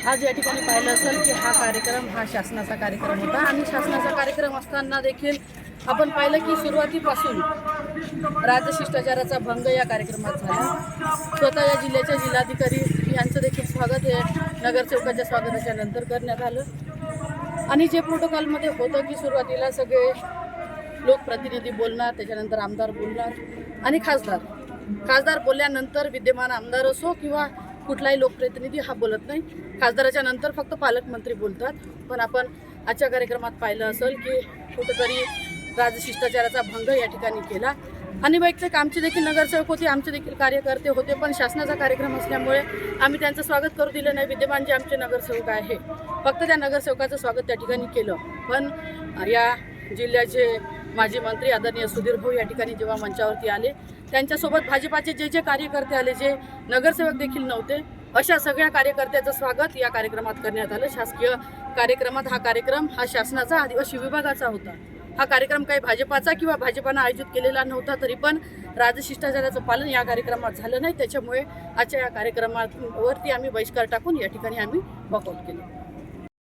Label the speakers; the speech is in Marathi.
Speaker 1: आज या ठिकाणी पाहिलं असेल की हा कार्यक्रम हा शासनाचा कार्यक्रम होता आणि शासनाचा कार्यक्रम असताना देखील आपण पाहिलं की सुरुवातीपासून राजशिष्टाचाराचा भंग या कार्यक्रमात झाला। स्वतः या जिल्ह्याच्या जिल्हाधिकारी यांचं देखील स्वागत हे नगरसेवकाच्या स्वागताच्या नंतर करण्यात आलं आणि जे प्रोटोकॉलमध्ये होतं की सुरुवातीला सगळे लोकप्रतिनिधी बोलणार, त्याच्यानंतर आमदार बोलणार आणि खासदार बोलल्यानंतर विद्यमान आमदार असो किंवा कुठलाही लोकप्रतिनिधी हा बोलत नाही। खासदाराच्या नंतर फक्त पालकमंत्री बोलतात। पण आपण आजच्या कार्यक्रमात पाहिलं असेल की कुठेतरी राजशिष्टाचाराचा भंग या ठिकाणी केला आणि वैयक्तिक आमचे देखील नगरसेवक होते, आमचे देखील कार्यकर्ते होते, पण शासनाचा कार्यक्रम असल्यामुळे आम्ही त्यांचं स्वागत करू दिलं नाही। विद्यमान जे आमचे नगरसेवक आहे फक्त त्या नगरसेवकाचं स्वागत त्या ठिकाणी केलं। पण या जिल्ह्याचे माजी मंत्री आदरणीय सुधीर भाऊ या ठिकाणी जेव्हा मंचावरती आले, त्यांच्यासोबत भाजपाचे जे कार्यकर्ते आले, जे नगरसेवक देखील नव्हते, अशा सगळ्या कार्यकर्त्याचं स्वागत या कार्यक्रमात करण्यात आलं। शासकीय कार्यक्रमात हा कार्यक्रम हा शासनाचा आदिवासी विभागाचा होता। हा कार्यक्रम काही भाजपाचा किंवा भाजपानं आयोजित केलेला नव्हता, तरी पण राजशिष्टाचाराचं पालन या कार्यक्रमात झालं नाही। त्याच्यामुळे आजच्या या कार्यक्रमावरती आम्ही बहिष्कार टाकून या ठिकाणी आम्ही वॉकआउट केलं।